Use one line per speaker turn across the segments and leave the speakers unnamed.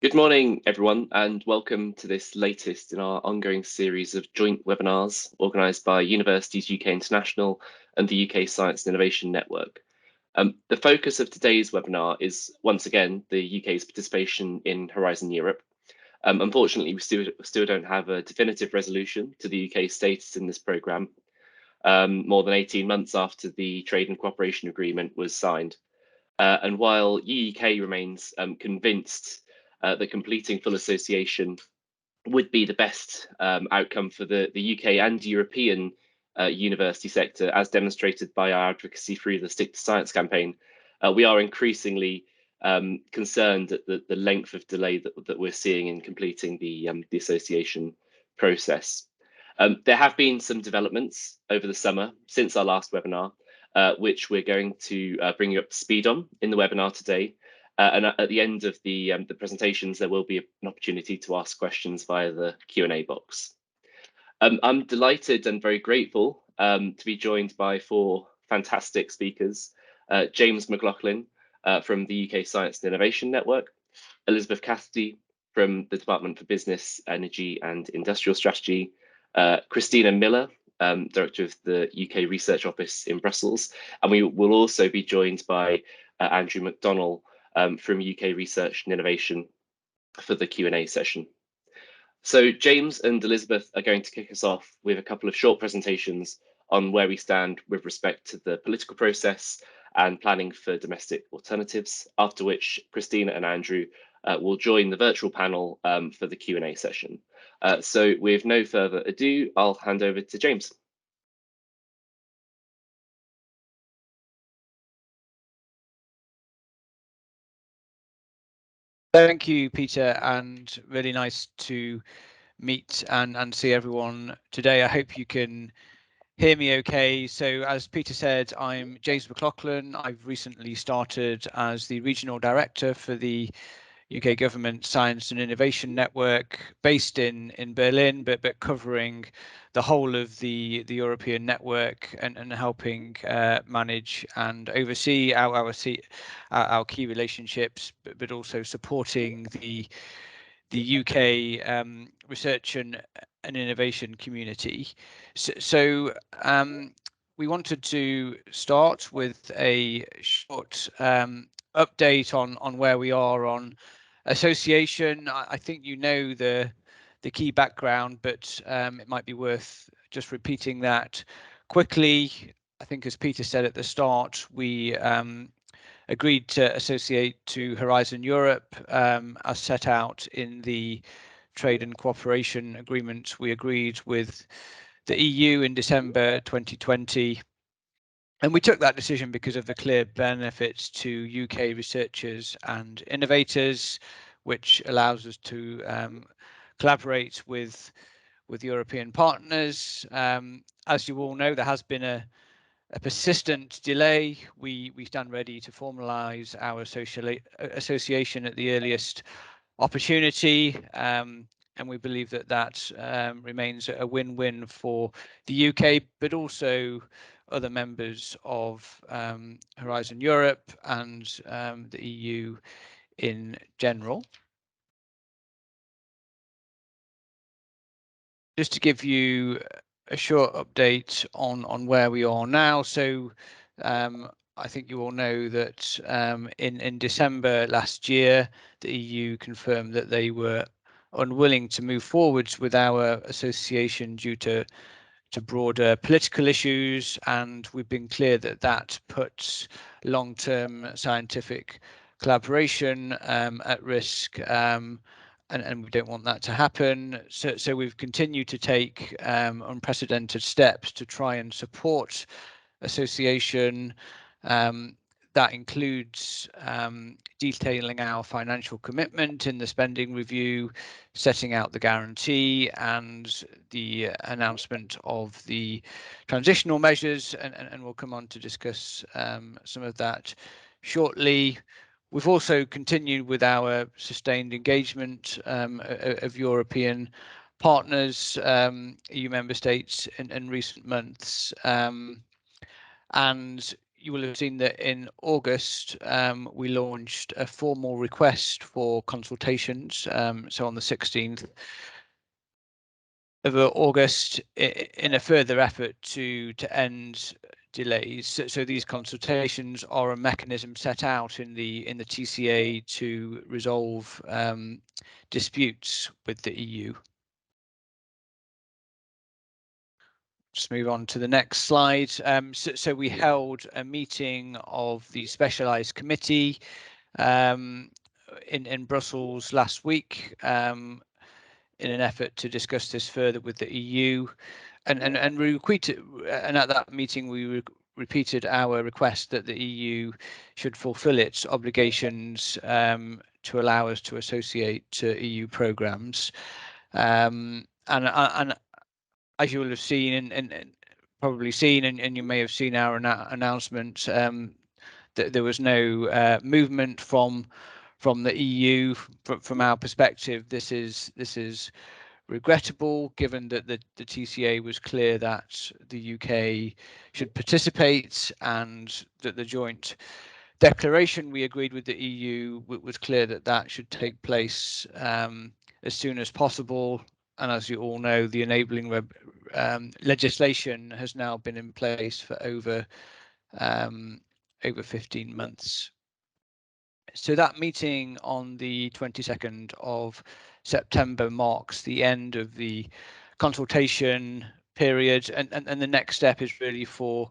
Good morning, everyone, and welcome to this latest in our ongoing series of joint webinars organised by Universities UK International and the UK Science and Innovation Network. The focus of today's webinar is, once again, the UK's participation in Horizon Europe. Unfortunately, we still don't have a definitive resolution to the UK's status in this programme, more than 18 months after the Trade and Cooperation Agreement was signed. And while UUK remains convinced that completing full association would be the best outcome for the UK and European university sector, as demonstrated by our advocacy through the Stick to Science campaign, we are increasingly concerned at the length of delay that we're seeing in completing the association process. There have been some developments over the summer since our last webinar, which we're going to bring you up to speed on in the webinar today. And at the end of the presentations, there will be an opportunity to ask questions via the Q&A box. I'm delighted and very grateful to be joined by four fantastic speakers: James Mclaughlin from the UK Science and Innovation Network, Elizabeth Cassidy from the Department for Business, Energy and Industrial Strategy, Christina Miller, Director of the UK Research Office in Brussels, and we will also be joined by Andrew McDonnell from UK Research and Innovation for the Q&A session. So James and Elizabeth are going to kick us off with a couple of short presentations on where we stand with respect to the political process and planning for domestic alternatives, after which Christina and Andrew will join the virtual panel for the Q&A session. So with no further ado, I'll hand over to James.
Thank you, Peter, and really nice to meet and see everyone today. I hope you can hear me okay. So as Peter said, I'm James Mclaughlin. I've recently started as the Regional Director for the UK Government Science and Innovation Network, based in Berlin, but covering the whole of the European network and helping manage and oversee our key relationships, but also supporting the UK research and innovation community. So we wanted to start with a short update on where we are on association. I think you know the key background, but it might be worth just repeating that quickly. I think, as Peter said at the start, we agreed to associate to Horizon Europe as set out in the Trade and Cooperation Agreement we agreed with the EU in December 2020. And we took that decision because of the clear benefits to UK researchers and innovators, which allows us to collaborate with European partners. As you all know, there has been a persistent delay. We stand ready to formalise our association at the earliest opportunity, and we believe that remains a win-win for the UK, but also other members of Horizon Europe and the EU in general. Just to give you a short update on where we are now. So I think you all know that in December last year, the EU confirmed that they were unwilling to move forwards with our association due to broader political issues, and we've been clear that puts long-term scientific collaboration at risk, and we don't want that to happen. So we've continued to take unprecedented steps to try and support association. That includes detailing our financial commitment in the spending review, setting out the guarantee, and the announcement of the transitional measures, and we'll come on to discuss some of that shortly. We've also continued with our sustained engagement of European partners, EU member states in recent months. And you will have seen that in August we launched a formal request for consultations. So on the 16th of August, in a further effort to end delays. So these consultations are a mechanism set out in the TCA to resolve disputes with the EU. Just move on to the next slide. So we held a meeting of the specialised committee in Brussels last week in an effort to discuss this further with the EU, and at that meeting we repeated our request that the EU should fulfil its obligations to allow us to associate to EU programmes, and as you will have seen and probably seen, and you may have seen our announcement, that there was no movement from the EU. From our perspective, this is regrettable, given that the TCA was clear that the UK should participate, and that the joint declaration we agreed with the EU was clear that that should take place as soon as possible. And as you all know, the enabling legislation has now been in place for over 15 months. So that meeting on the 22nd of September marks the end of the consultation period, and the next step is really for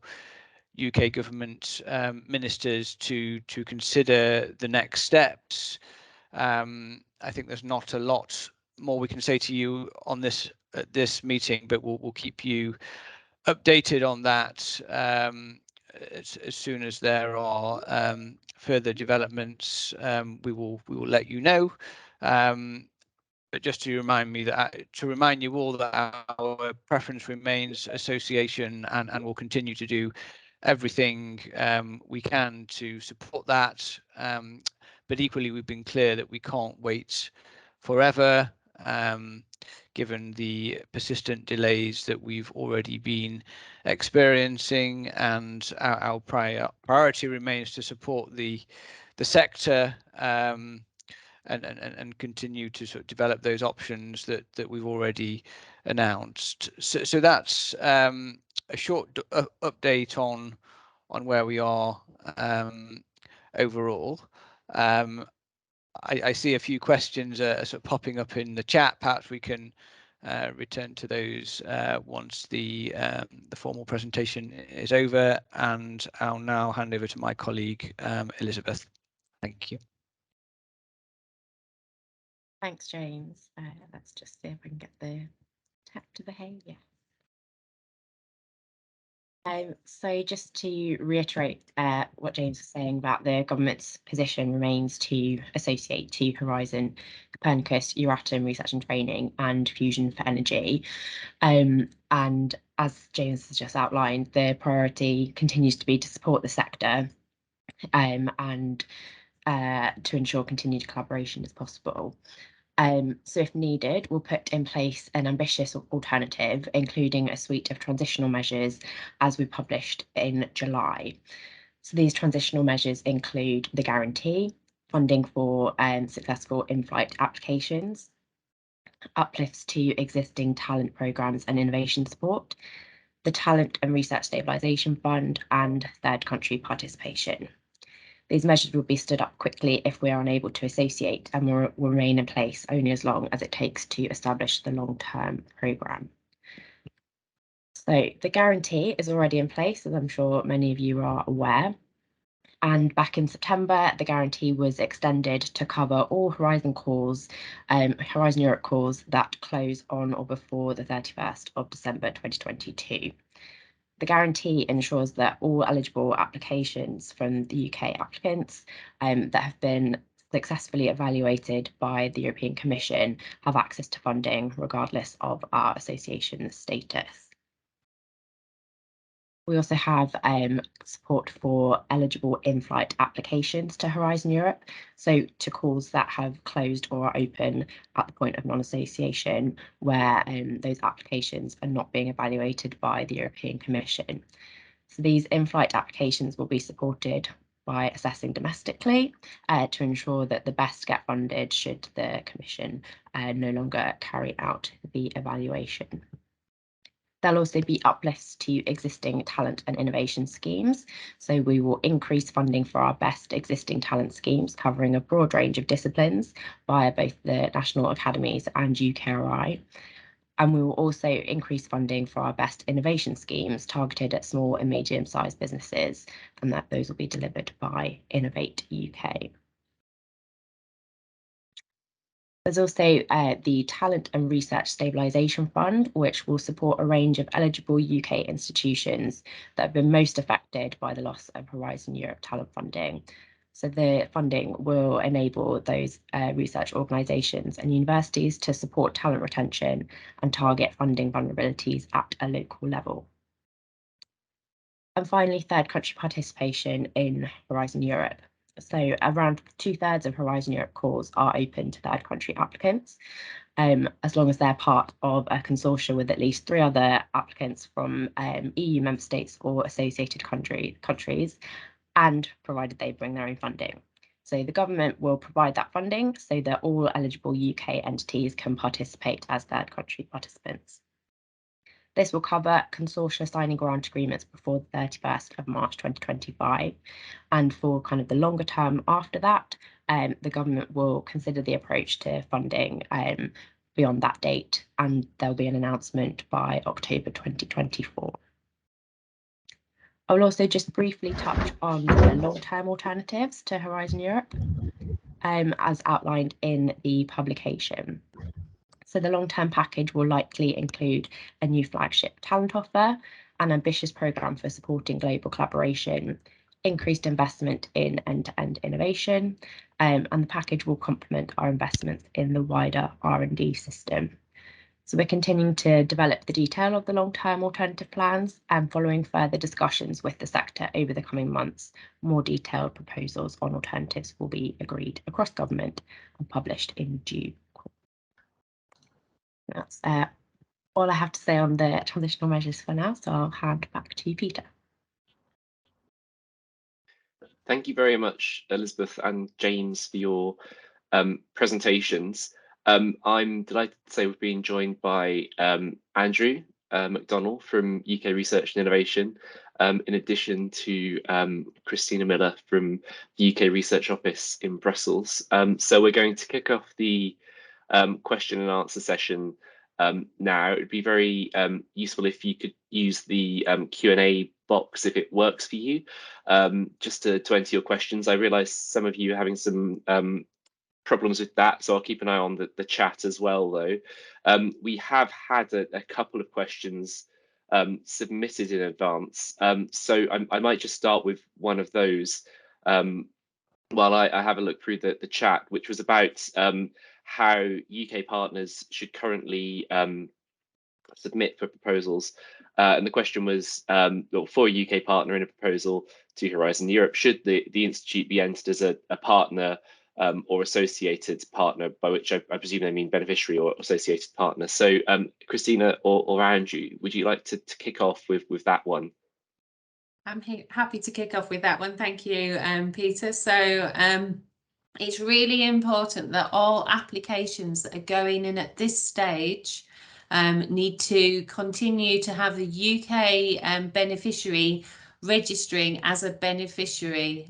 UK government ministers to consider the next steps. I think there's not a lot more we can say to you on this at this meeting, but we'll keep you updated on that as soon as there are further developments. We will let you know. But just to remind you all that our preference remains association, and will continue to do everything we can to support that. But equally, we've been clear that we can't wait forever, given the persistent delays that we've already been experiencing, and our priority remains to support the sector and continue to sort of develop those options that we've already announced. So that's a short update on where we are overall. I see a few questions sort of popping up in the chat. Perhaps we can return to those once the formal presentation is over, and I'll now hand over to my colleague Elizabeth. Thank you.
Thanks, James. Let's just see if I can get the tap to behaviour. So just to reiterate what James was saying about the government's position remains to associate to Horizon, Copernicus, Euratom Research and Training, and Fusion for Energy. And as James has just outlined, the priority continues to be to support the sector and to ensure continued collaboration as possible. So if needed, we'll put in place an ambitious alternative, including a suite of transitional measures as we published in July. So these transitional measures include the guarantee, funding for successful in-flight applications, uplifts to existing talent programmes and innovation support, the Talent and Research Stabilisation Fund, and third country participation. These measures will be stood up quickly if we are unable to associate, and will remain in place only as long as it takes to establish the long-term programme. So the guarantee is already in place, as I'm sure many of you are aware. And back in September, the guarantee was extended to cover all Horizon calls, Horizon Europe calls that close on or before the 31st of December 2022. The guarantee ensures that all eligible applications from the UK applicants that have been successfully evaluated by the European Commission have access to funding regardless of our association status. We also have support for eligible in-flight applications to Horizon Europe, so to calls that have closed or are open at the point of non-association, where those applications are not being evaluated by the European Commission. So these in-flight applications will be supported by assessing domestically to ensure that the best get funded should the Commission no longer carry out the evaluation. There'll also be uplifts to existing talent and innovation schemes. So we will increase funding for our best existing talent schemes, covering a broad range of disciplines via both the National Academies and UKRI. And we will also increase funding for our best innovation schemes targeted at small and medium-sized businesses, and that those will be delivered by Innovate UK. There's also the Talent and Research Stabilisation Fund, which will support a range of eligible UK institutions that have been most affected by the loss of Horizon Europe talent funding. So the funding will enable those research organisations and universities to support talent retention and target funding vulnerabilities at a local level. And finally, third country participation in Horizon Europe. So around 2/3 of Horizon Europe calls are open to third country applicants, as long as they're part of a consortium with at least 3 other applicants from EU member states or associated countries, and provided they bring their own funding. So the government will provide that funding so that all eligible UK entities can participate as third country participants. This will cover consortia signing grant agreements before the 31st of March 2025. And for kind of the longer term after that, the government will consider the approach to funding beyond that date, and there'll be an announcement by October 2024. I will also just briefly touch on the long-term alternatives to Horizon Europe, as outlined in the publication. So the long-term package will likely include a new flagship talent offer, an ambitious programme for supporting global collaboration, increased investment in end-to-end innovation, and the package will complement our investments in the wider R&D system. So we're continuing to develop the detail of the long-term alternative plans, and following further discussions with the sector over the coming months, more detailed proposals on alternatives will be agreed across government and published in due course. That's all I have to say on the transitional measures for now, so I'll hand back to you, Peter.
Thank you very much, Elizabeth and James, for your presentations. I'm delighted to say we've been joined by Andrew McDonnell from UK Research and Innovation, in addition to Christina Miller from the UK Research Office in Brussels. So we're going to kick off the question and answer session now. It would be very useful if you could use the Q&A box if it works for you, just to enter your questions. I realise some of you are having some problems with that, so I'll keep an eye on the chat as well, though. We have had a couple of questions submitted in advance, so I might just start with one of those while I have a look through the chat, which was about how UK partners should currently submit for proposals. And the question was, well, for a UK partner in a proposal to Horizon Europe, should the institute be entered as a partner or associated partner, by which I presume they mean beneficiary or associated partner. So Christina or Andrew, would you like to kick off with that one?
I'm happy to kick off with that one. Thank you, Peter. So it's really important that all applications that are going in at this stage need to continue to have the UK beneficiary registering as a beneficiary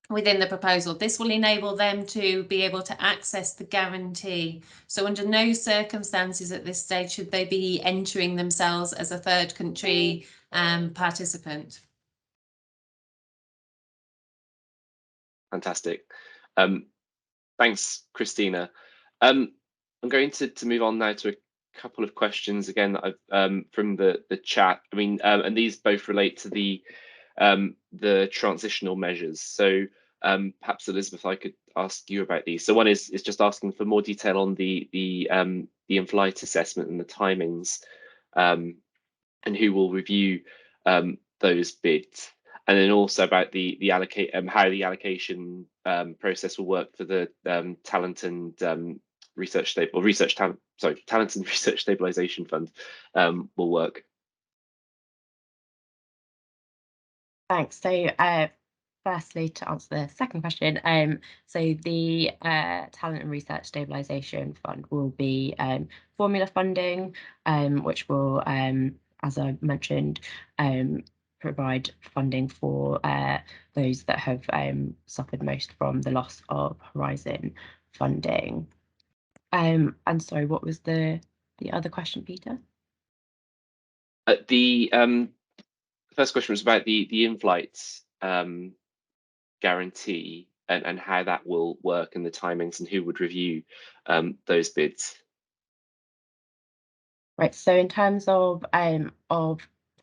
within the proposal. This will enable them to be able to access the guarantee. So under no circumstances at this stage should they be entering themselves as a third country participant.
Fantastic. Thanks, Christina. I'm going to move on now to a couple of questions again that I've from the chat. I mean, and these both relate to the transitional measures. So perhaps Elizabeth, I could ask you about these. So one is just asking for more detail on the in-flight assessment and the timings, and who will review those bids, and then also about the how the allocation process will work for the talent and talent and research stabilization fund will work.
Thanks. So firstly, to answer the second question, so the Talent and Research Stabilisation Fund will be formula funding, which will, as I mentioned, provide funding for those that have suffered most from the loss of Horizon funding. And sorry, what was the other question, Peter?
The first question was about the in-flight guarantee and how that will work and the timings and who would review those bids.
Right, so in terms of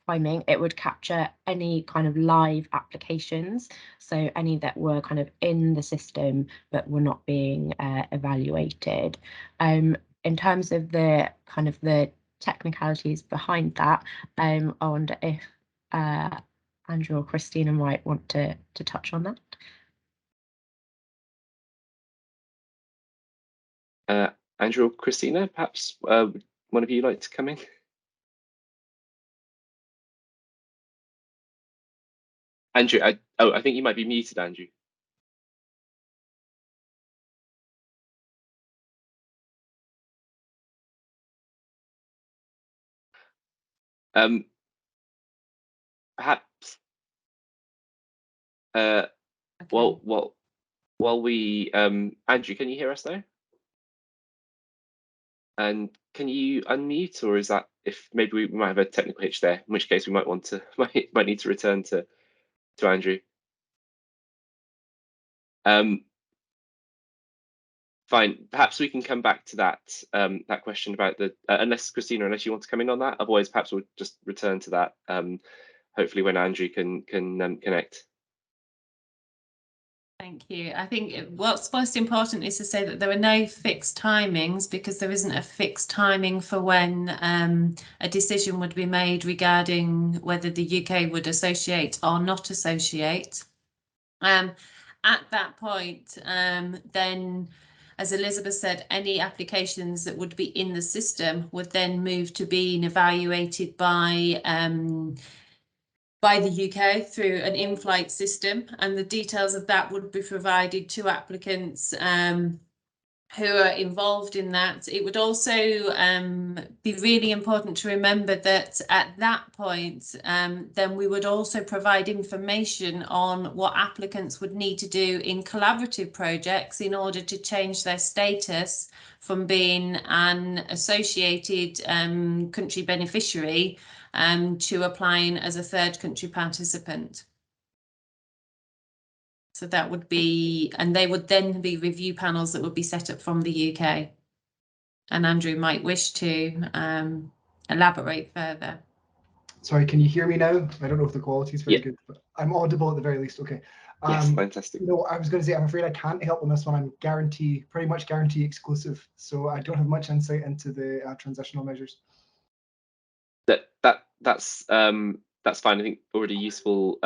timing, it would capture any kind of live applications, so any that were kind of in the system but were not being evaluated. In terms of the kind of the technicalities behind that, I wonder if Andrew or Christina might want to touch on
that. Andrew or Christina, perhaps one of you like to come in? Andrew, I think you might be muted, Andrew. Perhaps
Okay.
while we Andrew, can you hear us though? And can you unmute, or is that if maybe we might have a technical hitch there, in which case we might want to might need to return to Andrew. Fine, perhaps we can come back to that that question about the unless Christina, unless you want to come in on that, otherwise perhaps we'll just return to that hopefully when Andrew can connect.
Thank you. I think what's most important is to say that there are no fixed timings, because there isn't a fixed timing for when a decision would be made regarding whether the UK would associate or not associate. At that point, then, as Elizabeth said, any applications that would be in the system would then move to being evaluated by the UK through an in-flight system, and the details of that would be provided to applicants who are involved in that. It would also be really important to remember that at that point, then we would also provide information on what applicants would need to do in collaborative projects in order to change their status from being an associated country beneficiary to applying as a third country participant. So that would be, and they would then be review panels that would be set up from the UK. And Andrew might wish to elaborate further.
Sorry, can you hear me now? I don't know if the quality is very good, but I'm audible at the very least. Okay.
Yes, fantastic.
No, I was going to say, I'm afraid I can't help on this one. I'm pretty much guarantee exclusive. So I don't have much insight into the transitional measures.
That's fine. I think already useful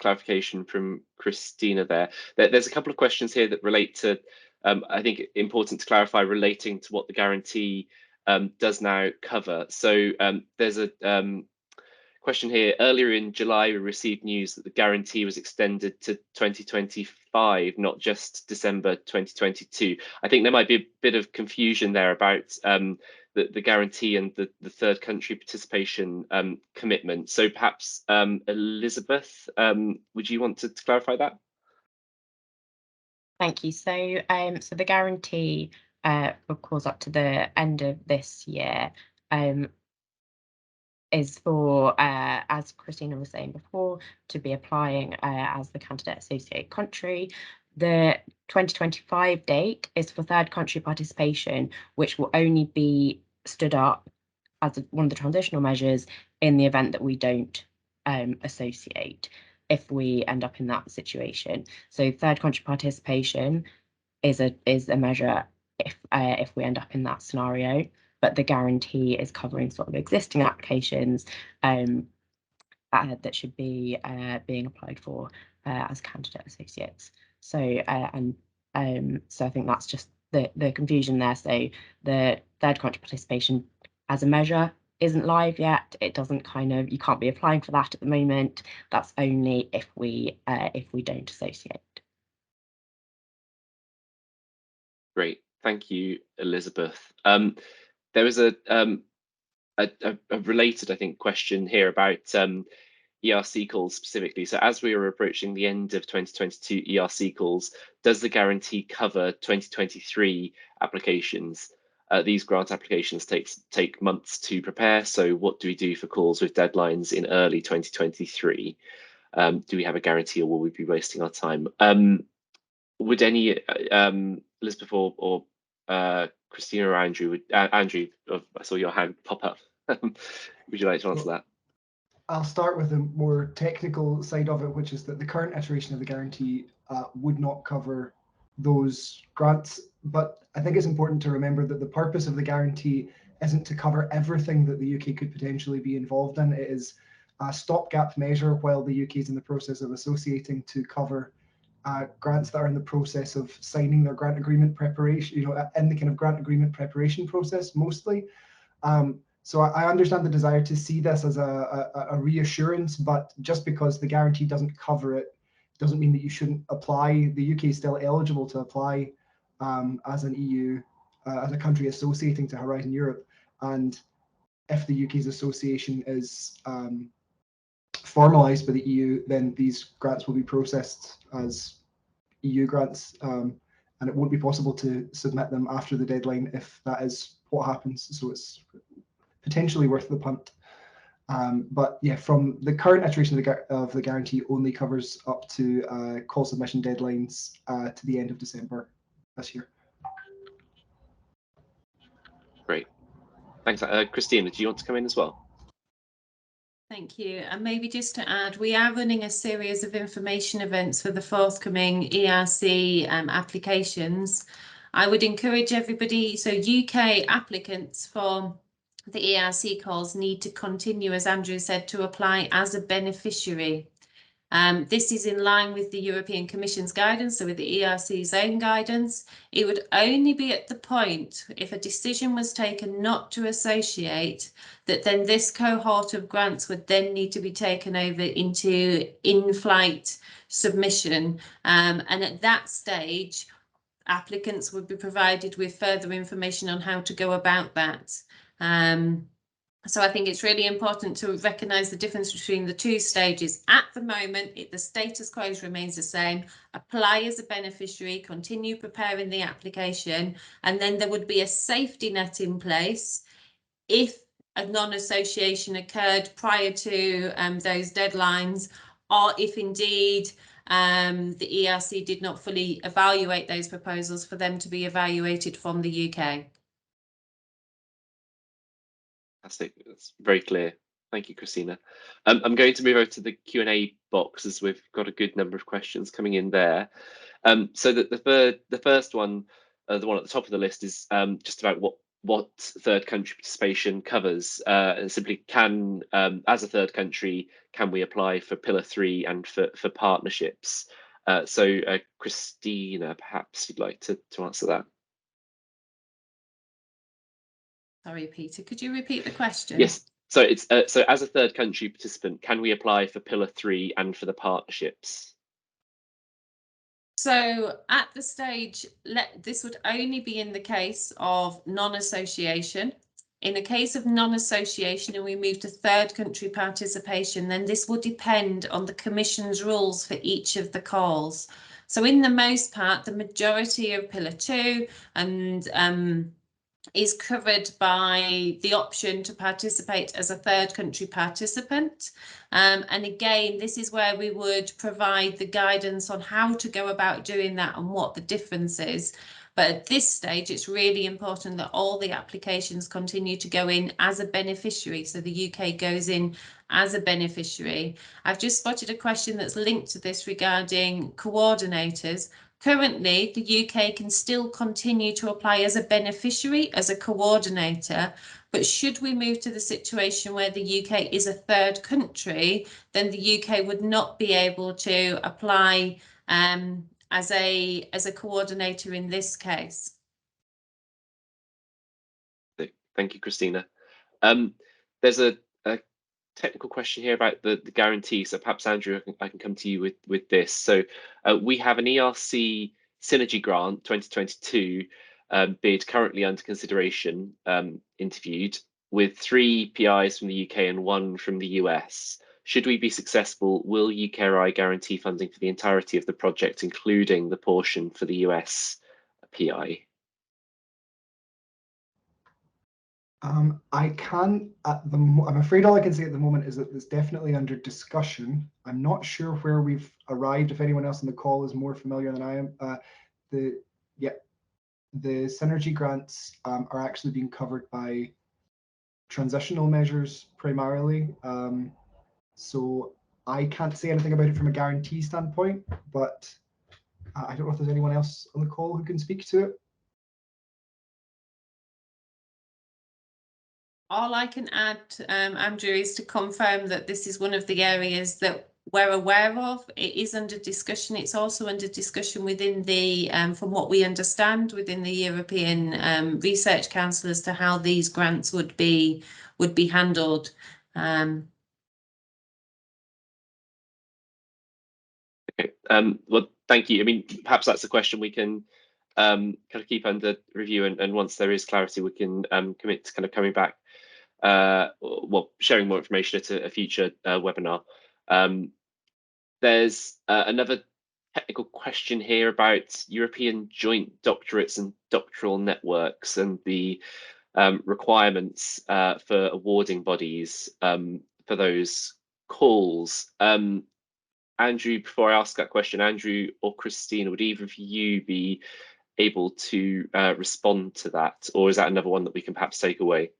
clarification from Christina there. There's a couple of questions here that relate to, I think important to clarify, relating to what the guarantee does now cover. So there's a question here. Earlier in July, we received news that the guarantee was extended to 2025, not just December 2022. I think there might be a bit of confusion there about the guarantee and the third country participation commitment. So perhaps Elizabeth, would you want to clarify that?
Thank you. So so the guarantee, of course, up to the end of this year, is for, as Christina was saying before, to be applying as the candidate associate country. The 2025 date is for third country participation, which will only be stood up as one of the transitional measures in the event that we don't associate, if we end up in that situation. So third country participation is a measure if we end up in that scenario, but the guarantee is covering sort of existing applications that should be being applied for as candidate associates. So so I think that's just the confusion there. So the third country participation as a measure isn't live yet. It doesn't you can't be applying for that at the moment. That's only if we don't associate.
Great, thank you, Elizabeth. There was a related, I think, question here about ERC calls specifically. So as we are approaching the end of 2022 ERC calls, does the guarantee cover 2023 applications? These grant applications take months to prepare. So what do we do for calls with deadlines in early 2023? Do we have a guarantee, or will we be wasting our time? Would any Elizabeth or Christina or Andrew, Andrew, I saw your hand pop up. Would you like to answer that?
I'll start with the more technical side of it, which is that the current iteration of the guarantee would not cover those grants. But I think it's important to remember that the purpose of the guarantee isn't to cover everything that the UK could potentially be involved in. It is a stopgap measure while the UK is in the process of associating to cover grants that are in the process of signing their grant agreement preparation, in the kind of grant agreement preparation process mostly. So I understand the desire to see this as a reassurance, but just because the guarantee doesn't cover it doesn't mean that you shouldn't apply. The UK is still eligible to apply as an EU, as a country associating to Horizon Europe. And if the UK's association is formalised by the EU, then these grants will be processed as EU grants, and it won't be possible to submit them after the deadline if that is what happens. So it's potentially worth the punt. But yeah, from the current iteration of the guarantee only covers up to call submission deadlines to the end of December this year.
Great, thanks. Christina, do you want to come in as well?
Thank you. And maybe just to add, we are running a series of information events for the forthcoming ERC applications. I would encourage everybody, so UK applicants for the ERC calls need to continue, as Andrew said, to apply as a beneficiary. This is in line with the European Commission's guidance, so with the ERC's own guidance. It would only be at the point if a decision was taken not to associate that then this cohort of grants would then need to be taken over into in-flight submission. And at that stage, applicants would be provided with further information on how to go about that. So I think it's really important to recognise the difference between the two stages. At the moment, the status quo remains the same. Apply as a beneficiary, continue preparing the application, and then there would be a safety net in place if a non-association occurred prior to those deadlines, or if indeed the ERC did not fully evaluate those proposals, for them to be evaluated from the UK.
That's very clear. Thank you, Christina. I'm going to move over to the Q&A box as we've got a good number of questions coming in there. So that the first one, the one at the top of the list, is just about what third country participation covers. And simply, as a third country, can we apply for Pillar 3 and for partnerships? So Christina, perhaps you'd like to answer that.
Sorry, Peter, could you repeat the question?
Yes. So it's so as a third country participant, can we apply for Pillar 3 and for the partnerships?
So at the stage, this would only be in the case of non-association. In the case of non-association and we move to third country participation, then this will depend on the Commission's rules for each of the calls. So in the most part, the majority of Pillar 2 and is covered by the option to participate as a third country participant. And again, this is where we would provide the guidance on how to go about doing that and what the difference is. But at this stage, it's really important that all the applications continue to go in as a beneficiary. So the UK goes in as a beneficiary. I've just spotted a question that's linked to this regarding coordinators. Currently, the UK can still continue to apply as a beneficiary, as a coordinator, but should we move to the situation where the UK is a third country, then the UK would not be able to apply as a coordinator in this case.
Thank you, Christina. there's a technical question here about the guarantee. So perhaps Andrew, I can come to you with this. So we have an ERC Synergy Grant 2022 bid currently under consideration, interviewed, with 3 PIs from the UK and 1 from the US. Should we be successful, will UKRI guarantee funding for the entirety of the project, including the portion for the US PI?
I can I'm afraid all I can say at the moment is that it's definitely under discussion. I'm not sure where we've arrived. If anyone else on the call is more familiar than I am, the synergy grants are actually being covered by transitional measures primarily. So I can't say anything about it from a guarantee standpoint, but I don't know if there's anyone else on the call who can speak to it.
All I can add, Andrew, is to confirm that this is one of the areas that we're aware of. It is under discussion. It's also under discussion within the, from what we understand, within the European Research Council as to how these grants would be handled.
Okay. Well, thank you. I mean, perhaps that's a question we can kind of keep under review, and once there is clarity, we can commit to kind of coming back, well, sharing more information at a future webinar. There's another technical question here about European joint doctorates and doctoral networks and the requirements for awarding bodies for those calls. Andrew, before I ask that question, Andrew or Christina, would either of you be able to respond to that, or is that another one that we can perhaps take away?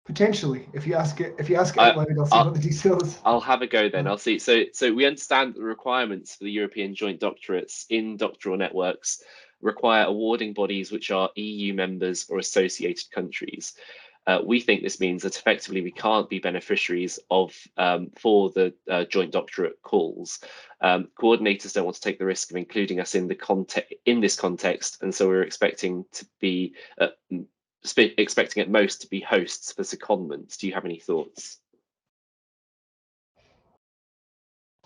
Potentially, if you ask it out loud, I'll see what the details.
I'll have a go then. I'll see. So we understand that the requirements for the European joint doctorates in doctoral networks require awarding bodies which are EU members or associated countries. We think this means that effectively we can't be beneficiaries of for the joint doctorate calls. Coordinators don't want to take the risk of including us in this context, and so we're expecting to be expecting at most to be hosts for secondments. Do you have any thoughts?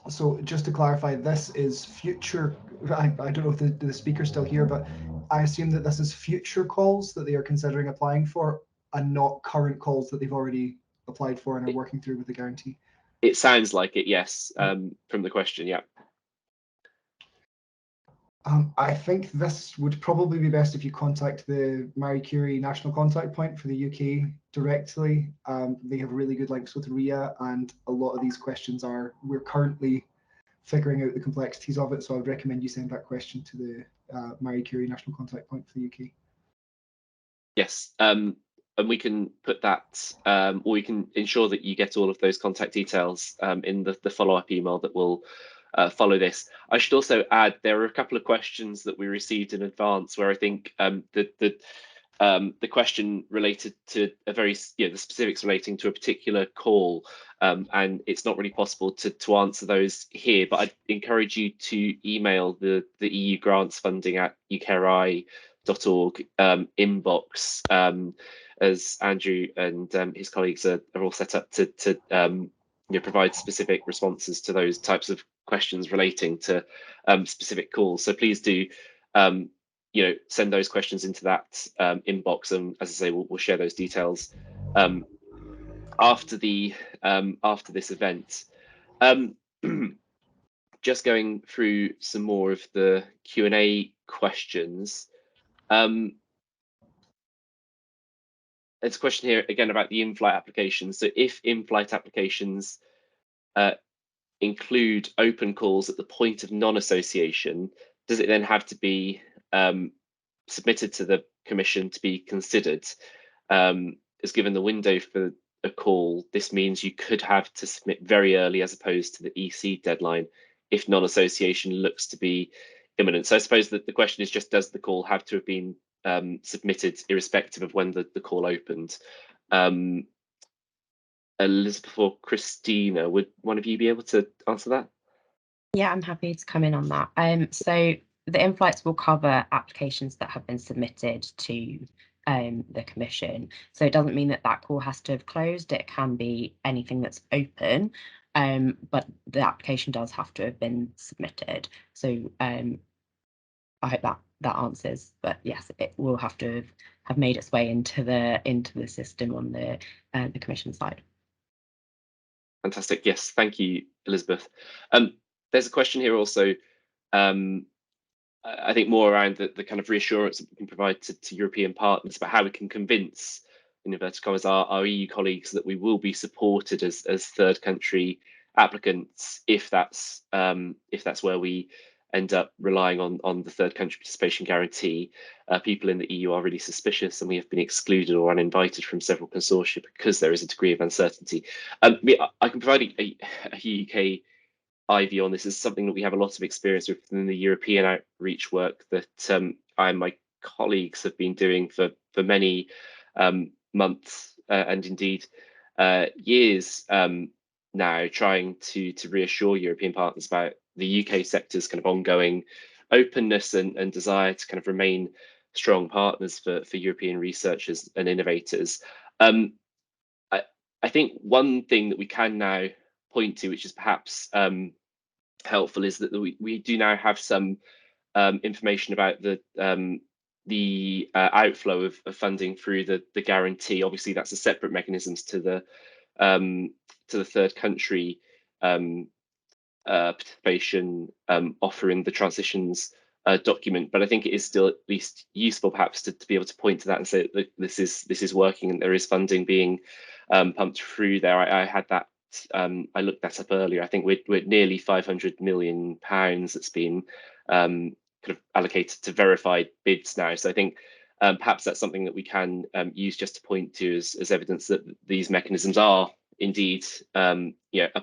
So just to clarify, this is future. I don't know if the speaker's still here, but I assume that this is future calls that they are considering applying for, and not current calls that they've already applied for and are working through with the guarantee.
It sounds like it, yes, from the question, yeah.
I think this would probably be best if you contact the Marie Curie National Contact Point for the UK directly. They have really good links with RIA, and a lot of these questions we're currently figuring out the complexities of it, so I would recommend you send that question to the Marie Curie National Contact Point for the UK.
Yes, and we can put that, or we can ensure that you get all of those contact details in the follow-up email that will follow this. I should also add there are a couple of questions that we received in advance where I think the question related to the specifics relating to a particular call, and it's not really possible to answer those here, but I'd encourage you to email the EU grants funding at ukri.org inbox, as Andrew and his colleagues are all set up to provide specific responses to those types of questions relating to specific calls. So please do send those questions into that inbox, and as I say, we'll share those details after this event. Just going through some more of the Q&A questions. There's a question here again about the in-flight applications. So if in-flight applications include open calls at the point of non-association, does it then have to be submitted to the Commission to be considered? As given the window for a call, this means you could have to submit very early as opposed to the EC deadline if non-association looks to be imminent. So I suppose that the question is just, does the call have to have been submitted irrespective of when the call opened? Elizabeth or Christina, would one of you be able to answer that?
Yeah, I'm happy to come in on that. So the in-flights will cover applications that have been submitted to the Commission. So it doesn't mean that that call has to have closed. It can be anything that's open, but the application does have to have been submitted. So I hope that answers. But yes, it will have to have made its way into the system on the Commission side.
Fantastic. Yes, thank you, Elizabeth. There's a question here also. I think more around the kind of reassurance that we can provide to European partners about how we can convince, in inverted commas, our EU colleagues that we will be supported as third country applicants if that's where we end up relying on the third country participation guarantee. People in the EU are really suspicious, and we have been excluded or uninvited from several consortia because there is a degree of uncertainty. I can provide a UK view on this. Is something that we have a lot of experience with in the European outreach work that I and my colleagues have been doing for many months and indeed years now, trying to reassure European partners about the UK sector's kind of ongoing openness and desire to kind of remain strong partners for European researchers and innovators. I think one thing that we can now point to, which is perhaps helpful, is that we do now have some information about the outflow of funding through the guarantee. Obviously, that's a separate mechanisms to the third country participation offer in the transitions document. But I think it is still at least useful, perhaps, to be able to point to that and say that this is working and there is funding being pumped through there. I had that. I looked that up earlier. I think we're nearly £500 million that's been kind of allocated to verified bids now. So I think perhaps that's something that we can use just to point to as evidence that these mechanisms are indeed up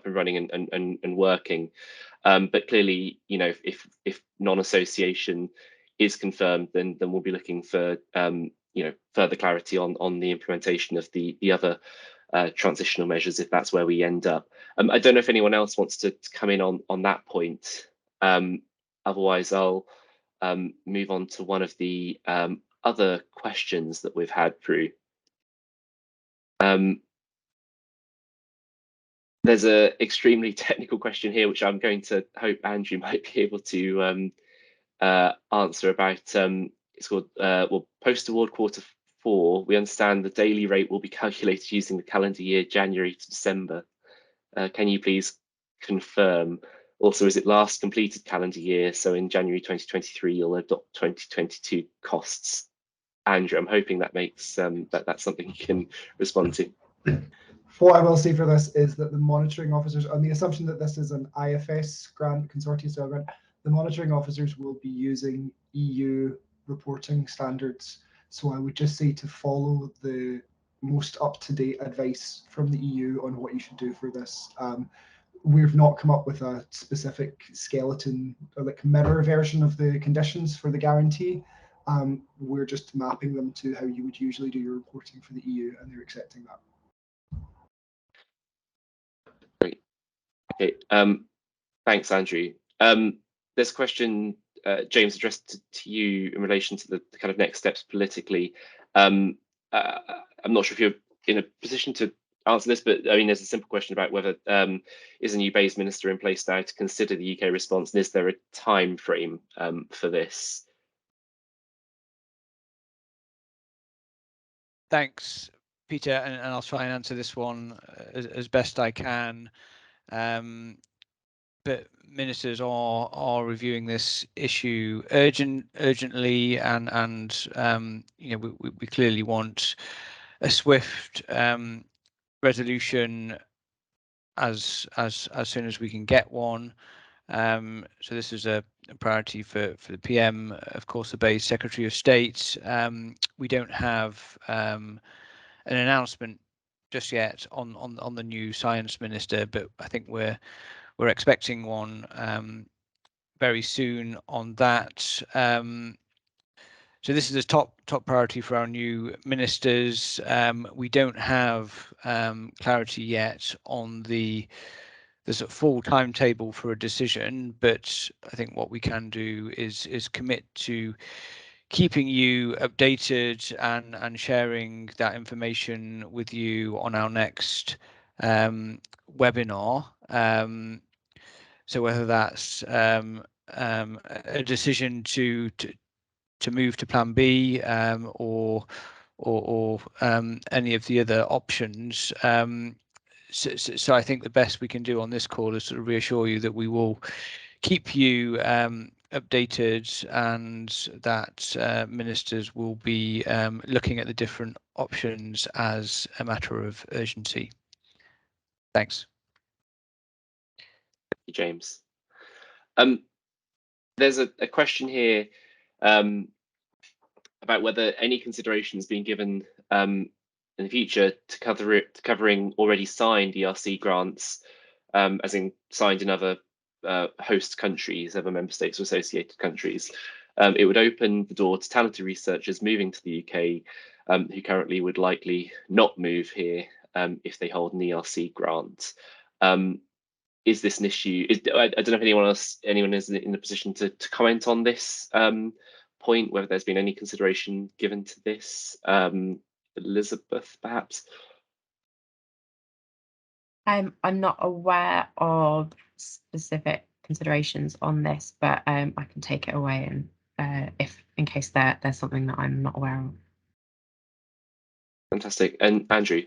and running and working. But clearly, if non-association is confirmed, then we'll be looking for further clarity on the implementation of the other transitional measures, if that's where we end up. I don't know if anyone else wants to come in on that point. Otherwise, I'll move on to one of the other questions that we've had through. There's an extremely technical question here, which I'm going to hope Andrew might be able to answer about. It's called, post-award quarter 4, we understand the daily rate will be calculated using the calendar year January to December. Can you please confirm? Also, is it last completed calendar year? So in January 2023, you'll adopt 2022 costs. Andrew, I'm hoping that makes that's something you can respond to.
What I will say for this is that the monitoring officers, on the assumption that this is an IFS grant, consortium style grant, the monitoring officers will be using EU reporting standards. So I would just say to follow the most up-to-date advice from the EU on what you should do for this. We've not come up with a specific skeleton or like mirror version of the conditions for the guarantee. We're just mapping them to how you would usually do your reporting for the EU, and they're accepting that.
Great. Okay. Thanks, Andrew. There's a question, James, addressed to you in relation to the kind of next steps politically. I'm not sure if you're in a position to answer this, but I mean, there's a simple question about whether is a new Bayes minister in place now to consider the UK response, and is there a time frame for this?
Thanks, Peter, and I'll try and answer this one as best I can. But ministers are reviewing this issue urgently, and we clearly want a swift resolution as soon as we can get one. So this is a priority for the PM, of course, the Bayes Secretary of State. We don't have an announcement just yet on the new science minister, but I think we're expecting one very soon on that. So this is a top priority for our new ministers. We don't have clarity yet on the the sort of full timetable for a decision, but I think what we can do is commit to keeping you updated and sharing that information with you on our next webinar. So whether that's a decision to move to Plan B or any of the other options. So I think the best we can do on this call is sort of reassure you that we will keep you updated, and that ministers will be looking at the different options as a matter of urgency. Thanks.
Thank you, James. There's a question here about whether any consideration has been given in the future to covering already signed ERC grants, as in signed in other host countries, other member states or associated countries. It would open the door to talented researchers moving to the UK who currently would likely not move here if they hold an ERC grant. Is this an issue? I don't know if anyone is in a position to comment on this point, whether there's been any consideration given to this. Elizabeth, perhaps?
I'm not aware of specific considerations on this, but I can take it away and if in case there's something that I'm not aware of.
Fantastic. And Andrew?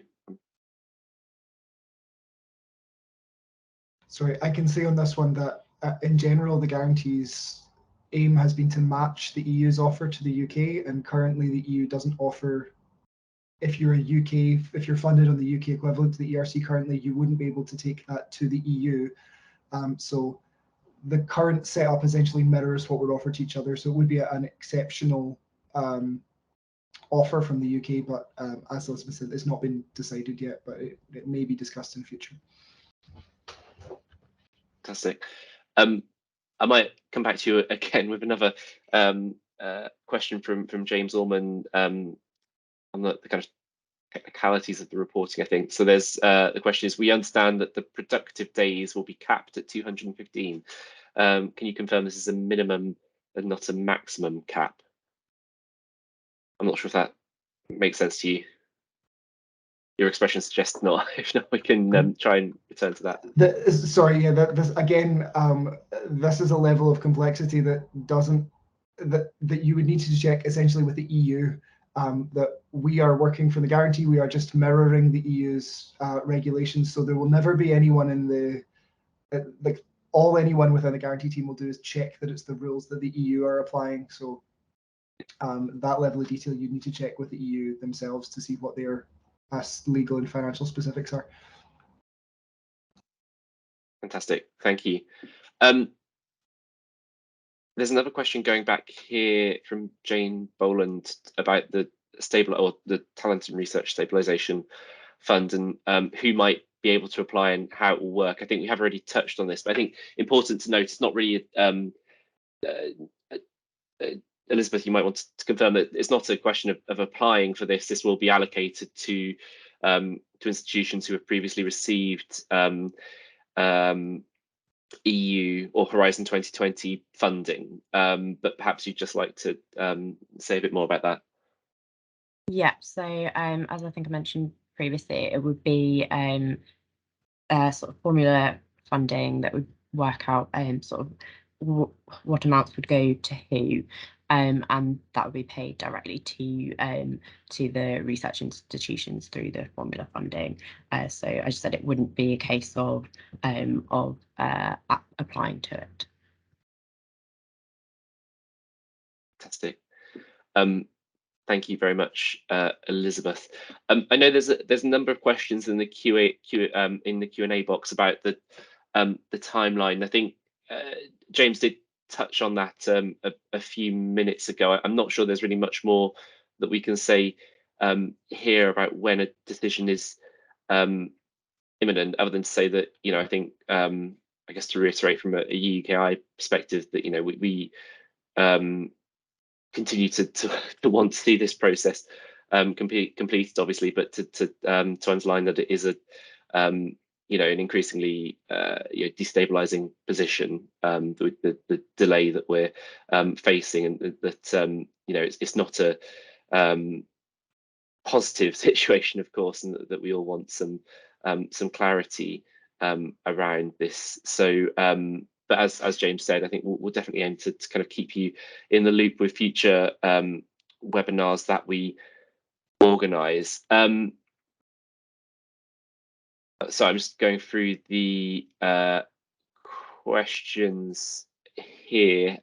Sorry, I can say on this one that in general, the guarantees aim has been to match the EU's offer to the UK, and currently the EU doesn't offer, if you're funded on the UK equivalent to the ERC currently, you wouldn't be able to take that to the EU. So the current setup essentially mirrors what we're offered to each other. So it would be an exceptional offer from the UK, but as Elizabeth said, it's not been decided yet, but it may be discussed in the future.
Fantastic. I might come back to you again with another question from James Allman on the kind of technicalities of the reporting, I think. So there's the question is, we understand that the productive days will be capped at 215. Can you confirm this is a minimum and not a maximum cap? I'm not sure if that makes sense to you. Your expression suggests not. If not, we can try and return to that.
This is a level of complexity that you would need to check essentially with the EU. That we are working for the guarantee, we are just mirroring the EU's regulations. So there will never be anyone in the all anyone within the guarantee team will do is check that it's the rules that the EU are applying. So that level of detail you need to check with the EU themselves to see what their legal and financial specifics are.
Fantastic, thank you. There's another question going back here from Jane Boland about the Talent and Research Stabilisation Fund and who might be able to apply and how it will work. I think we have already touched on this, but I think important to note, it's not really Elizabeth, you might want to confirm that it's not a question of applying for this. This will be allocated to institutions who have previously received EU or Horizon 2020 funding. But perhaps you'd just like to say a bit more about that.
Yeah, so as I think I mentioned previously, it would be sort of formula funding that would work out sort of what amounts would go to who, and that would be paid directly to the research institutions through the formula funding. So I just said it wouldn't be a case of applying to it.
Fantastic. Thank you very much, Elizabeth. I know there's a number of questions in the Q&A box about the timeline. I think James did touch on that a few minutes ago. I'm not sure there's really much more that we can say here about when a decision is imminent, other than to say that, you know, I think I guess to reiterate from a UKI perspective that, you know, we continue to want to see this process completed, obviously, but to underline that it is you know, an increasingly destabilizing position, the delay that we're facing, and that you know, it's not a positive situation, of course, and that we all want some clarity around this. So, but as James said, I think we'll definitely aim to kind of keep you in the loop with future webinars that we organise. So I'm just going through the questions here.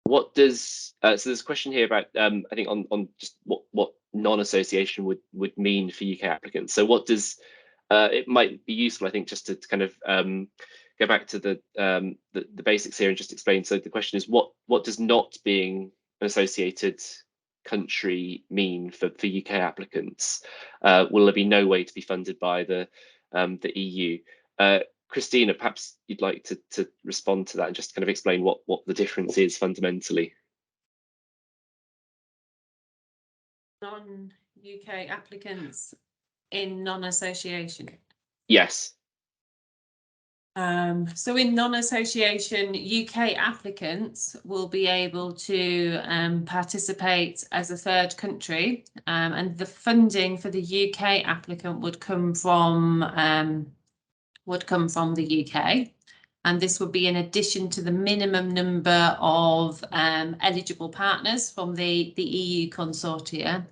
What does so there's a question here about I think on just what non-association would mean for UK applicants. So what does it might be useful, I think, just to kind of go back to the basics here and just explain. So the question is, what does not being an associated country mean for UK applicants? Will there be no way to be funded by the EU? Christina, perhaps you'd like to respond to that and just kind of explain what the difference is fundamentally.
Non-UK applicants in non-association.
Yes.
So in non-association, UK applicants will be able to participate as a third country, and the funding for the UK applicant would come from the UK, and this would be in addition to the minimum number of eligible partners from the EU consortia.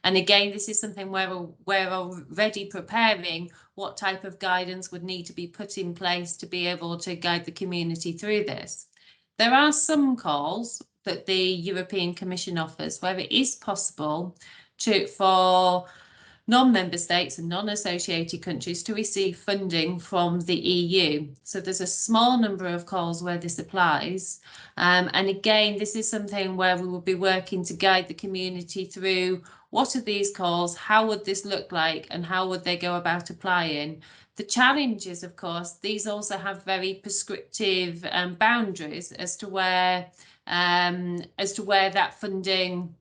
And again, this is something where we're already preparing what type of guidance would need to be put in place to be able to guide the community through this. There are some calls that the European Commission offers where it is possible for non-member states and non-associated countries to receive funding from the EU. So there's a small number of calls where this applies. And again, this is something where we will be working to guide the community through what are these calls, how would this look like, and how would they go about applying. The challenge is, of course, these also have very prescriptive boundaries as to where that funding,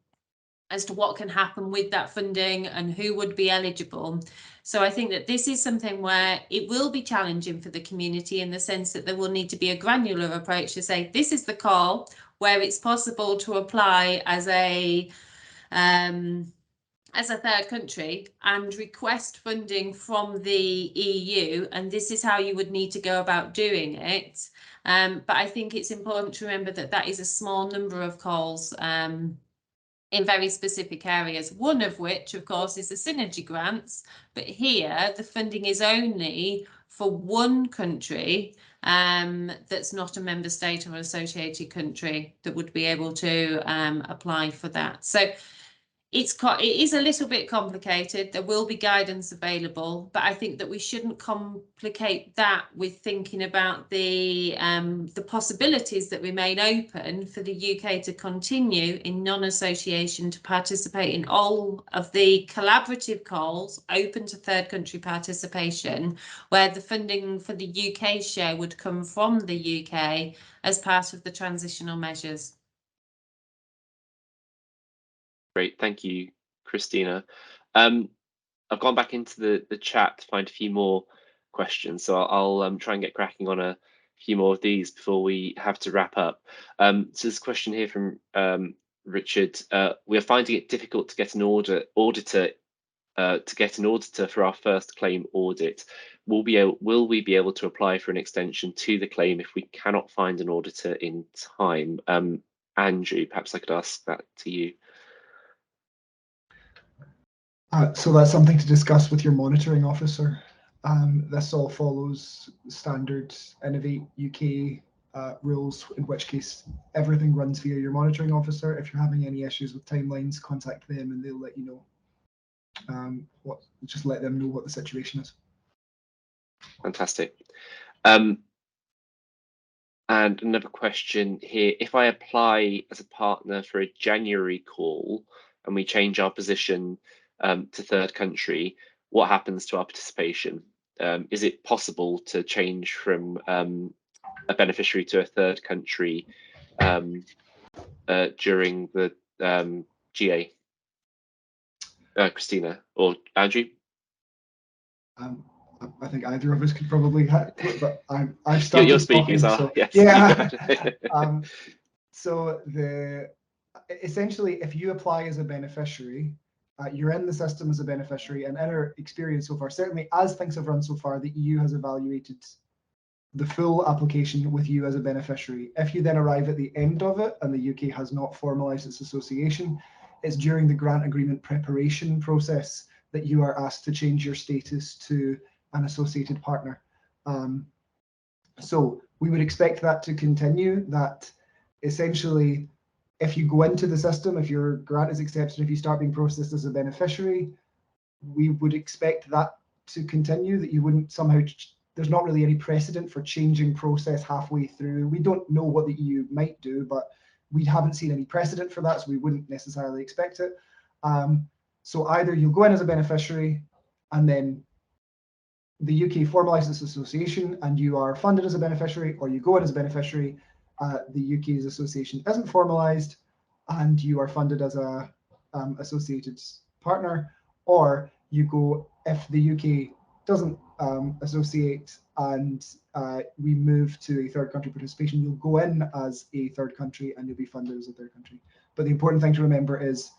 as to what can happen with that funding and who would be eligible. So I think that this is something where it will be challenging for the community in the sense that there will need to be a granular approach to say, this is the call where it's possible to apply as a third country and request funding from the EU, and this is how you would need to go about doing it. But I think it's important to remember that that is a small number of calls in very specific areas, one of which, of course, is the synergy grants. But here, the funding is only for one country that's not a member state or associated country that would be able to apply for that. So it is a little bit complicated. There will be guidance available, but I think that we shouldn't complicate that with thinking about the possibilities that remain open for the UK to continue in non-association to participate in all of the collaborative calls open to third country participation, where the funding for the UK share would come from the UK as part of the transitional measures.
Great, thank you, Christina. I've gone back into the chat to find a few more questions, so I'll try and get cracking on a few more of these before we have to wrap up. So there's a question here from Richard. We are finding it difficult to get an auditor for our first claim audit. Will we be able to apply for an extension to the claim if we cannot find an auditor in time? Andrew, perhaps I could ask that to you.
So that's something to discuss with your monitoring officer. This all follows standard Innovate UK rules, in which case everything runs via your monitoring officer. If you're having any issues with timelines, contact them and they'll let you know. Just let them know what the situation is.
Fantastic. And another question here: if I apply as a partner for a January call and we change our position to third country, what happens to our participation? Is it possible to change from a beneficiary to a third country during the GA? Christina or Andrew?
I think either of us could probably, but I've started
You're speaking,
talking,
so yes.
yeah. So essentially, if you apply as a beneficiary, you're in the system as a beneficiary, and in our experience so far, certainly as things have run so far, the EU has evaluated the full application with you as a beneficiary. If you then arrive at the end of it and the UK has not formalised its association, it's during the grant agreement preparation process that you are asked to change your status to an associated partner. So we would expect that to continue, that essentially if you go into the system, if your grant is accepted, if you start being processed as a beneficiary, we would expect that to continue, that you wouldn't somehow, there's not really any precedent for changing process halfway through. We don't know what the EU might do, but we haven't seen any precedent for that, so we wouldn't necessarily expect it. So either you'll go in as a beneficiary and then the UK formalises association and you are funded as a beneficiary, or you go in as a beneficiary, the UK's association isn't formalised and you are funded as a associated partner, or you go, if the UK doesn't associate and we move to a third country participation, you'll go in as a third country and you'll be funded as a third country. But the important thing to remember is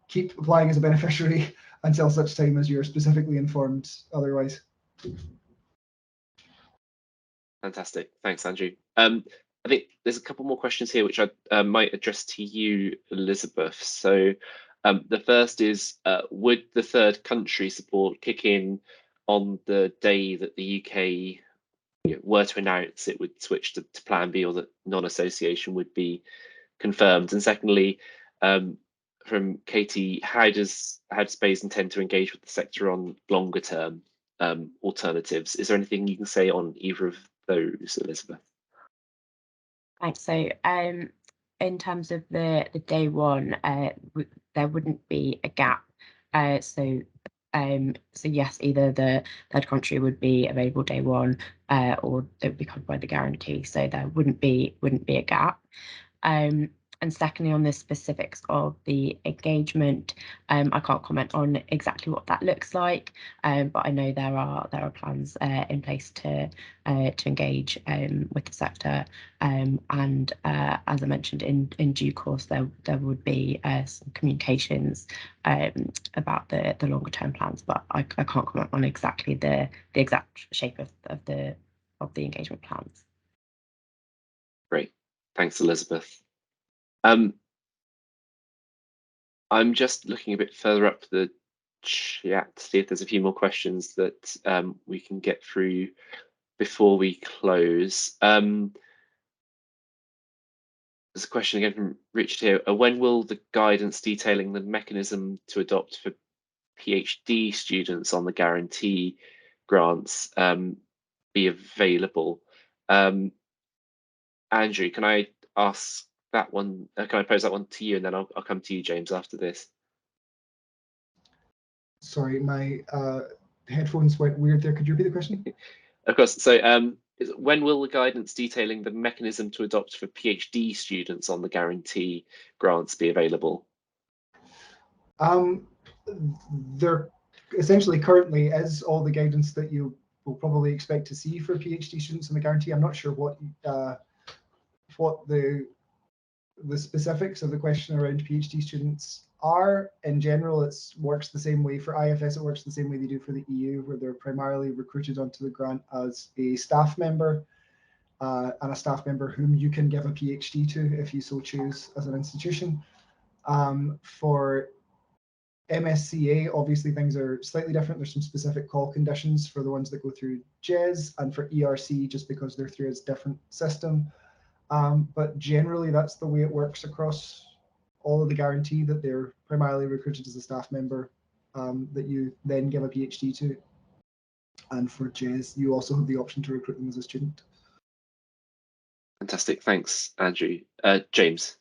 keep applying as a beneficiary until such time as you're specifically informed otherwise.
Fantastic. Thanks, Andrew. I think there's a couple more questions here which I might address to you, Elizabeth. So the first is, would the third country support kick in on the day that the UK were to announce it would switch to Plan B, or that non-association would be confirmed? And secondly, from Katie, how does BEIS intend to engage with the sector on longer term alternatives? Is there anything you can say on either of those, Elizabeth?
Thanks. So in terms of the day one, there wouldn't be a gap. So yes, either the third country would be available day one, or they would be covered by the guarantee. So there wouldn't be a gap. And secondly, on the specifics of the engagement, I can't comment on exactly what that looks like, but I know there are plans in place to engage with the sector, and as I mentioned, in due course there would be some communications about the longer term plans, but I can't comment on exactly the exact shape of the engagement plans.
Great, thanks, Elizabeth. I'm just looking a bit further up the chat to see if there's a few more questions that we can get through before we close. There's a question again from Richard here. When will the guidance detailing the mechanism to adopt for PhD students on the guarantee grants be available? Andrew, can I ask that one? Can I pose that one to you, and then I'll come to you, James, after this?
Sorry, my headphones went weird there. Could you repeat the question?
Of course. So when will the guidance detailing the mechanism to adopt for PhD students on the guarantee grants be available?
There essentially currently is all the guidance that you will probably expect to see for PhD students on the guarantee. I'm not sure what the specifics of the question around PhD students are. In general, it works the same way for IFS. It works the same way they do for the EU, where they're primarily recruited onto the grant as a staff member, and a staff member whom you can give a PhD to if you so choose as an institution. For MSCA, obviously things are slightly different. There's some specific call conditions for the ones that go through GES, and for ERC, just because they're through a different system. But generally, that's the way it works across all of the guarantee, that they're primarily recruited as a staff member that you then give a PhD to. And for GES, you also have the option to recruit them as a student.
Fantastic, thanks, Andrew. James.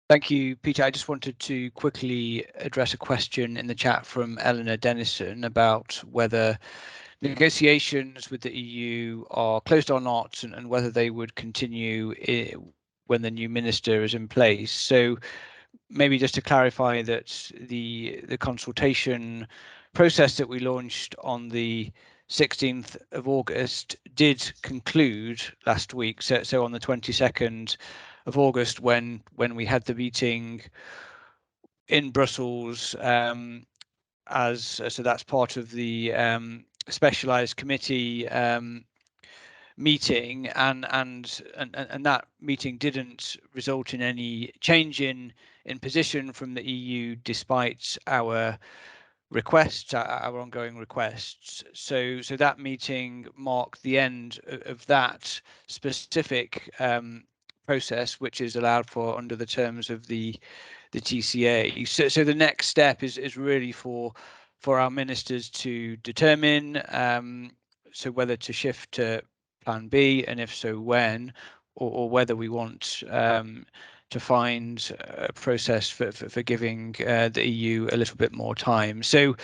Thank you, Peter. I just wanted to quickly address a question in the chat from Eleanor Dennison about whether negotiations with the EU are closed or not, and whether they would continue when the new minister is in place. So maybe just to clarify that the consultation process that we launched on the 16th of August did conclude last week. So on the 22nd of August, when we had the meeting in Brussels, so that's part of the specialised committee meeting, and that meeting didn't result in any change in position from the EU, despite our requests, our ongoing requests. So that meeting marked the end of that specific process, which is allowed for under the terms of the TCA. So the next step is really for our ministers to determine so whether to shift to Plan B, and if so, when, or whether we want to find a process for giving the EU a little bit more time. So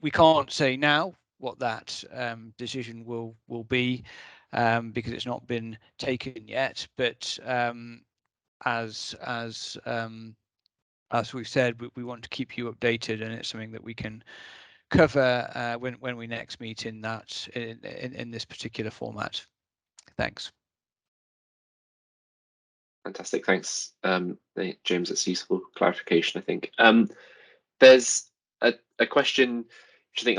we can't say now what that decision will be, because it's not been taken yet. But as we've said, we want to keep you updated, and it's something that we can cover when we next meet in this particular format. Thanks.
Fantastic, thanks, James. That's useful clarification, I think. There's a question which I think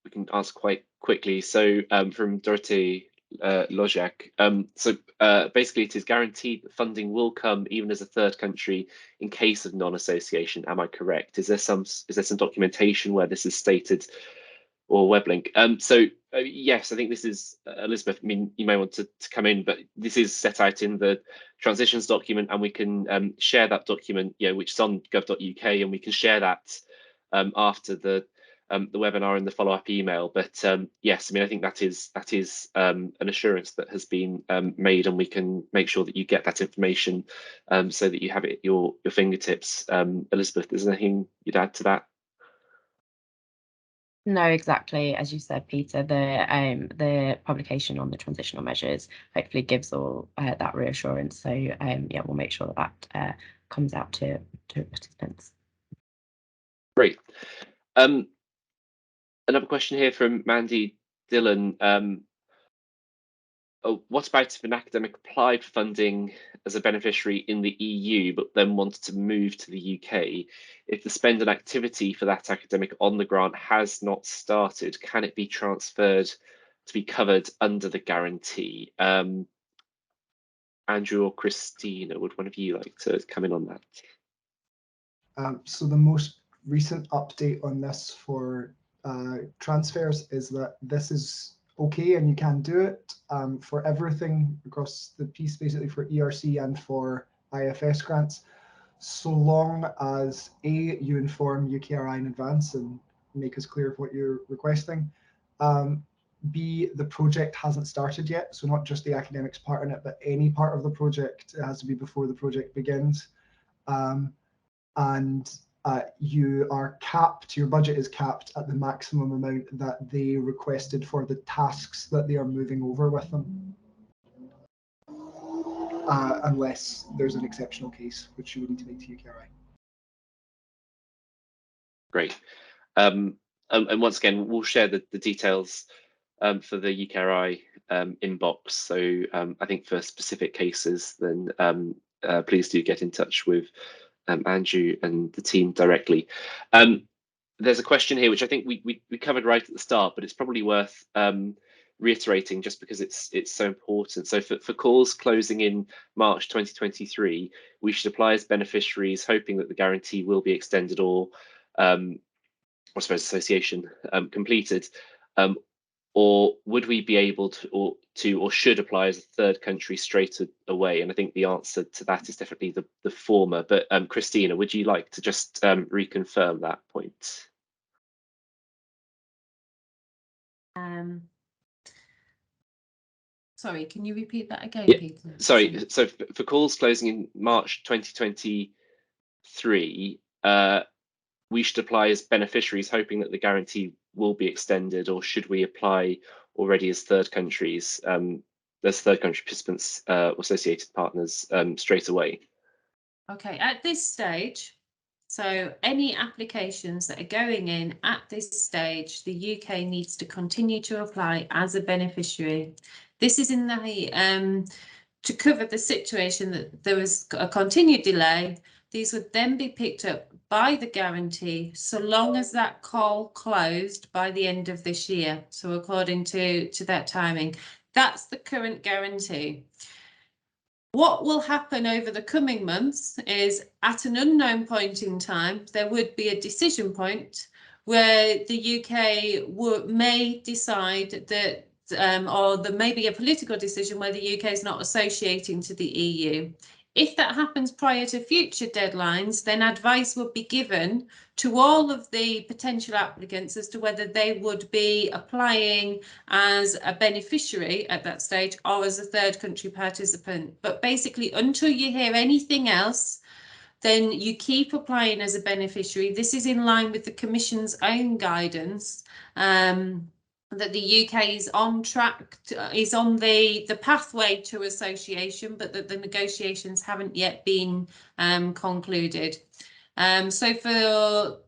we can answer quite quickly. So from Dorothy Lojak. Basically, it is guaranteed that funding will come even as a third country in case of non-association. Am I correct? Is there some documentation where this is stated, or web link? Yes, I think this is Elizabeth. I mean, you may want to come in, but this is set out in the transitions document, and we can share that document, which is on gov.uk, and we can share that after the webinar and the follow-up email. But yes, I mean, I think that is an assurance that has been made, and we can make sure that you get that information so that you have it at your fingertips. Elizabeth, is there anything you'd add to that?
No, exactly as you said, Peter. The publication on the transitional measures hopefully gives all that reassurance. So yeah, we'll make sure that comes out to participants.
Great. Another question here from Mandy Dillon. What about if an academic applied for funding as a beneficiary in the EU, but then wanted to move to the UK? If the spend and activity for that academic on the grant has not started, can it be transferred to be covered under the guarantee? Andrew or Christina, would one of you like to come in on that?
So the most recent update on this for transfers is that this is okay, and you can do it for everything across the piece, basically for ERC and for IFS grants, so long as A, you inform UKRI in advance and make us clear of what you're requesting. B, the project hasn't started yet, so not just the academics part in it, but any part of the project. It has to be before the project begins. And you are capped, your budget is capped at the maximum amount that they requested for the tasks that they are moving over with them. Unless there's an exceptional case, which you would need to make to UKRI.
Great. And once again, we'll share the details for the UKRI inbox. So I think for specific cases, then please do get in touch with Andrew and the team directly. There's a question here which I think we covered right at the start, but it's probably worth reiterating just because it's so important. So for calls closing in March 2023, we should apply as beneficiaries, hoping that the guarantee will be extended or I suppose association completed, or would we be able to or should apply as a third country straight away? And I think the answer to that is definitely the former. But Christina, would you like to just reconfirm that point?
Sorry, can you repeat that again,
Yeah,
Peter?
sorry. So for calls closing in March 2023, we should apply as beneficiaries, hoping that the guarantee will be extended, or should we apply already as third countries? as third country participants or associated partners straight away?
Okay, at this stage, so any applications that are going in at this stage, the UK needs to continue to apply as a beneficiary. This is in the to cover the situation that there was a continued delay. These would then be picked up by the guarantee so long as that call closed by the end of this year. So according to that timing, that's the current guarantee. What will happen over the coming months is, at an unknown point in time, there would be a decision point where the UK may decide that, or there may be a political decision where the UK is not associating to the EU. If that happens prior to future deadlines, then advice would be given to all of the potential applicants as to whether they would be applying as a beneficiary at that stage or as a third country participant. But basically, until you hear anything else, then you keep applying as a beneficiary. This is in line with the Commission's own guidance, that the UK is on track, is on the pathway to association, but that the negotiations haven't yet been concluded. So for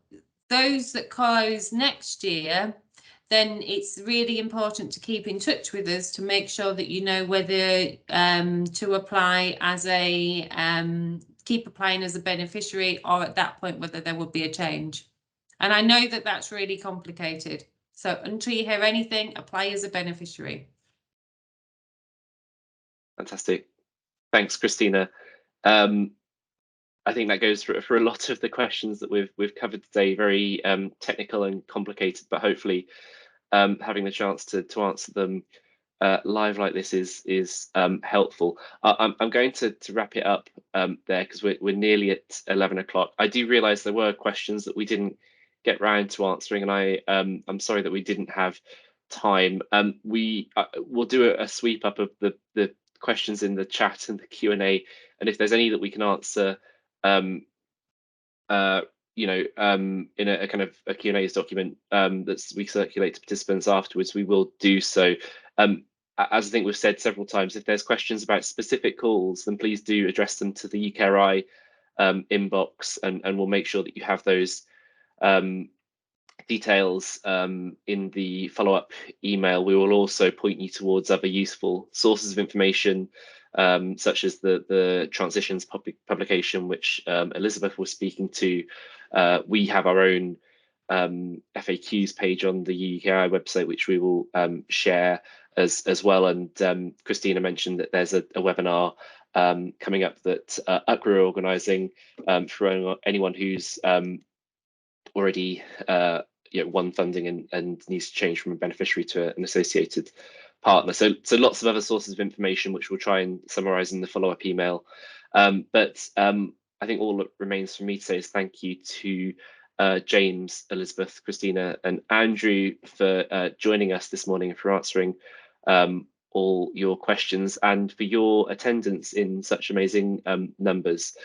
those that close next year, then it's really important to keep in touch with us to make sure that you know whether to apply as a keep applying as a beneficiary, or at that point whether there would be a change. And I know that that's really complicated. So until you hear anything, apply as a beneficiary.
Fantastic. Thanks, Christina. I think that goes for a lot of the questions that we've covered today. Very technical and complicated, but hopefully having the chance to answer them live like this is helpful. I'm going to wrap it up there, because we're nearly at 11 o'clock. I do realise there were questions that we didn't get round to answering, and I'm sorry that we didn't have time. We'll do a sweep up of the questions in the chat and the Q&A, and if there's any that we can answer in a kind of a Q&A's document that we circulate to participants afterwards, we will do so. As I think we've said several times, if there's questions about specific calls, then please do address them to the UKRI inbox, and we'll make sure that you have those details in the follow-up email. We will also point you towards other useful sources of information, such as the Transitions publication, which Elizabeth was speaking to. We have our own FAQs page on the UKI website, which we will share as well. And Christina mentioned that there's a webinar coming up that UCRA are organising for anyone who's already won funding and needs to change from a beneficiary to an associated partner. So lots of other sources of information, which we'll try and summarise in the follow-up email. But I think all that remains for me to say is thank you to James, Elizabeth, Christina and Andrew for joining us this morning and for answering all your questions and for your attendance in such amazing numbers.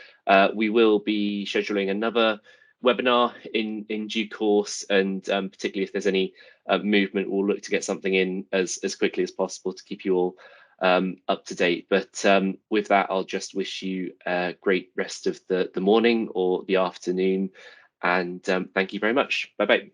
We will be scheduling another webinar in due course, and particularly if there's any movement, we'll look to get something in as quickly as possible to keep you all up to date. But with that, I'll just wish you a great rest of the morning or the afternoon, and thank you very much. Bye bye.